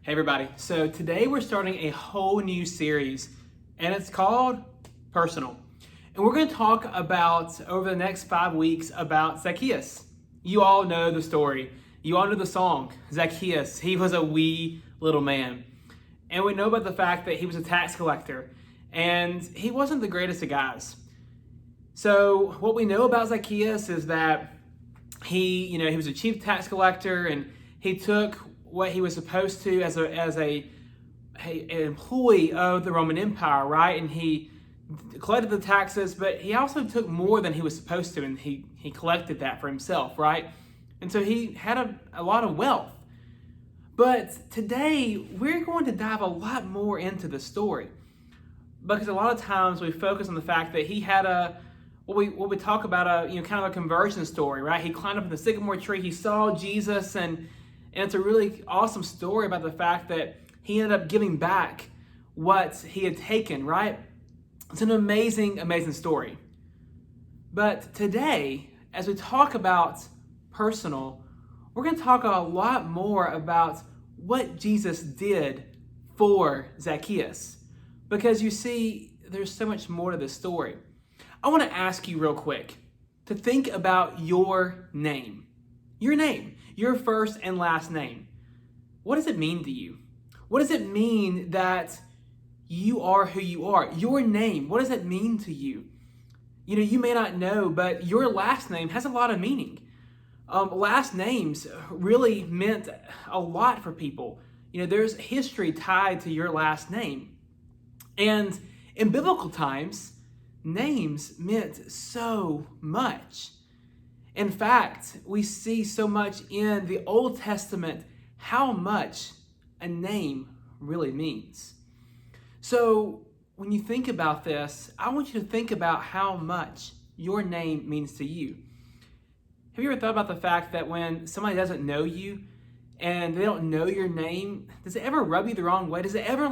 Hey everybody, so today we're starting a whole new series and it's called Personal. And we're going to talk about, over the next 5 weeks, about Zacchaeus. You all know the story. You all know the song, Zacchaeus. He was a wee little man. And we know about the fact that he was a tax collector and he wasn't the greatest of guys. So what we know about Zacchaeus is that he was a chief tax collector and he took what he was supposed to as an employee of the Roman Empire, right? And he collected the taxes, but he also took more than he was supposed to, and he collected that for himself, right? And so he had a lot of wealth. But today, we're going to dive a lot more into the story, because a lot of times we focus on the fact that he had what we talk about kind of a conversion story, right? He climbed up in the sycamore tree, he saw Jesus, and it's a really awesome story about the fact that he ended up giving back what he had taken, right? It's an amazing, amazing story. But today, as we talk about personal, we're going to talk a lot more about what Jesus did for Zacchaeus. Because you see, there's so much more to this story. I want to ask you real quick to think about your name. Your name. Your first and last name. What does it mean to you? What does it mean that you are who you are? Your name, what does it mean to you? You may not know, but your last name has a lot of meaning. Last names really meant a lot for people. There's history tied to your last name. And in biblical times, names meant so much. In fact, we see so much in the Old Testament how much a name really means. So when you think about this, I want you to think about how much your name means to you. Have you ever thought about the fact that when somebody doesn't know you and they don't know your name, does it ever rub you the wrong way? Does it ever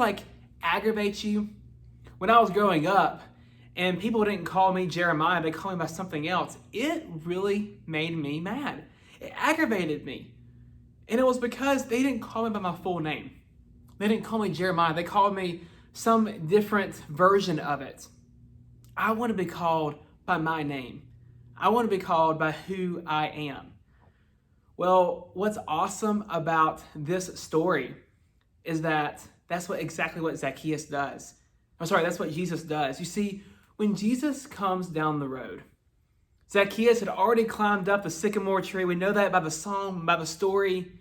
aggravate you? When I was growing up, and people didn't call me Jeremiah, they called me by something else, it really made me mad. It aggravated me. And it was because they didn't call me by my full name. They didn't call me Jeremiah. They called me some different version of it. I want to be called by my name. I want to be called by who I am. Well, what's awesome about this story is that that's exactly what Zacchaeus does. That's what Jesus does. You see, when Jesus comes down the road, Zacchaeus had already climbed up the sycamore tree. We know that by the song, by the story.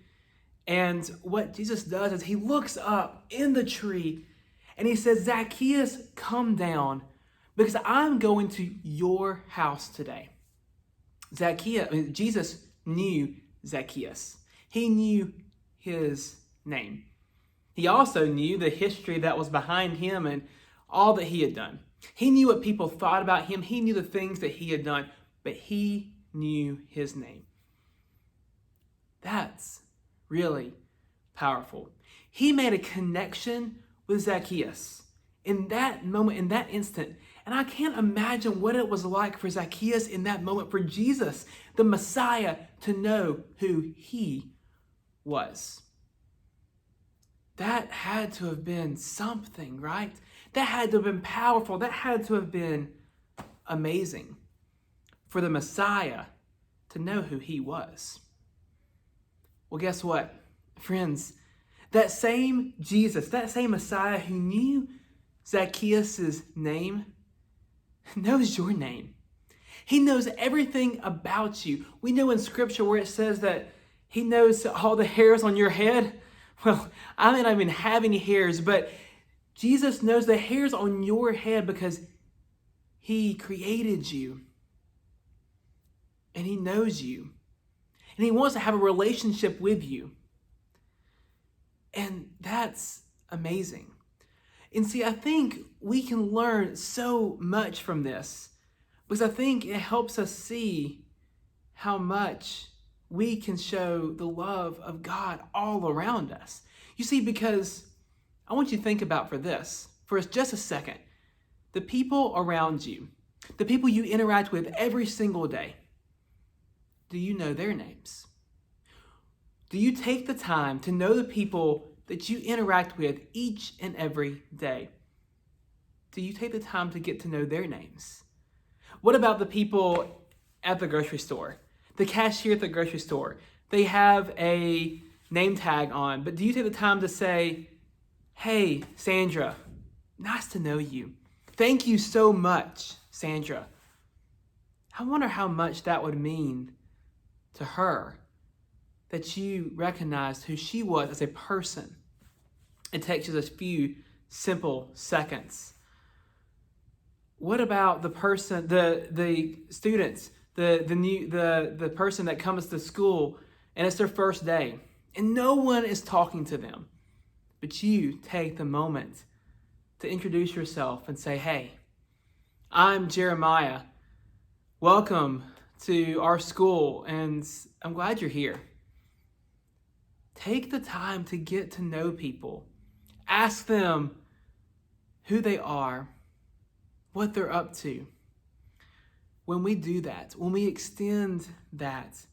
And what Jesus does is he looks up in the tree and he says, Zacchaeus, come because I'm going to your house today. Jesus knew Zacchaeus. He knew his name. He also knew the history that was behind him and all that he had done. He knew what people thought about him. He knew the things that he had done, but he knew his name. That's really powerful. He made a connection with Zacchaeus in that moment, in that instant. And I can't imagine what it was like for Zacchaeus in that moment, for Jesus, the Messiah, to know who he was. That had to have been something, right? That had to have been powerful. That had to have been amazing for the Messiah to know who he was. Well, guess what? Friends, that same Jesus, that same Messiah who knew Zacchaeus' name, knows your name. He knows everything about you. We know in Scripture where it says that he knows all the hairs on your head. Well, I may not even have any hairs, but Jesus knows the hairs on your head because he created you. And he knows you. And he wants to have a relationship with you. And that's amazing. And see, I think we can learn so much from this, because I think it helps us see how much we can show the love of God all around us. You see, because I want you to think about for just a second, the people around you, the people you interact with every single day, do you know their names? Do you take the time to know the people that you interact with each and every day? Do you take the time to get to know their names? What about the people at the grocery store? The cashier at the grocery store. They have a name tag on, but do you take the time to say, "Hey, Sandra, nice to know you. Thank you so much, Sandra." I wonder how much that would mean to her that you recognized who she was as a person. It takes just a few simple seconds. What about the person, the students, the person that comes to school and it's their first day and no one is talking to them, but you take the moment to introduce yourself and say, "Hey, I'm Jeremiah. Welcome to our school, and I'm glad you're here." Take the time to get to know people. Ask them who they are, what they're up to. When we do that, when we extend that,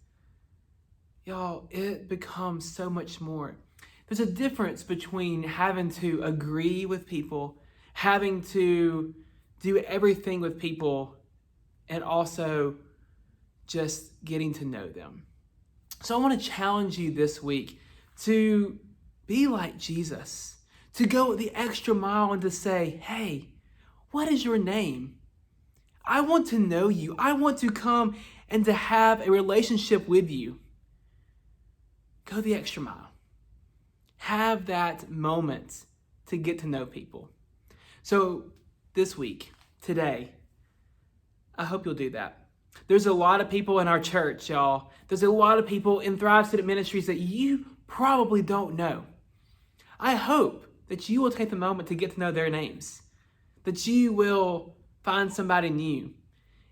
y'all, it becomes so much more. There's a difference between having to agree with people, having to do everything with people, and also just getting to know them. So I want to challenge you this week to be like Jesus, to go the extra mile and to say, "Hey, what is your name? I want to know you. I want to come and to have a relationship with you." Go the extra mile. Have that moment to get to know people. So this week, today, I hope you'll do that. There's a lot of people in our church, y'all. There's a lot of people in Thrive Student Ministries that you probably don't know. I hope that you will take the moment to get to know their names, that you will find somebody new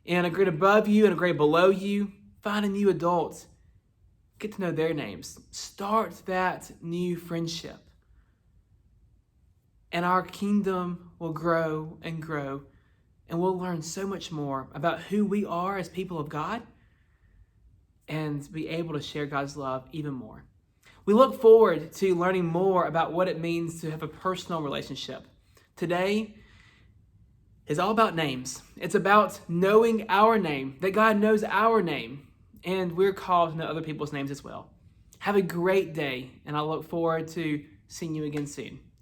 in a grade above you and a grade below you. Find a new adult. Get to know their names. Start that new friendship. And our kingdom will grow and grow. And we'll learn so much more about who we are as people of God and be able to share God's love even more. We look forward to learning more about what it means to have a personal relationship. Today is all about names. It's about knowing our name, that God knows our name, and we're called to know other people's names as well. Have a great day, and I look forward to seeing you again soon.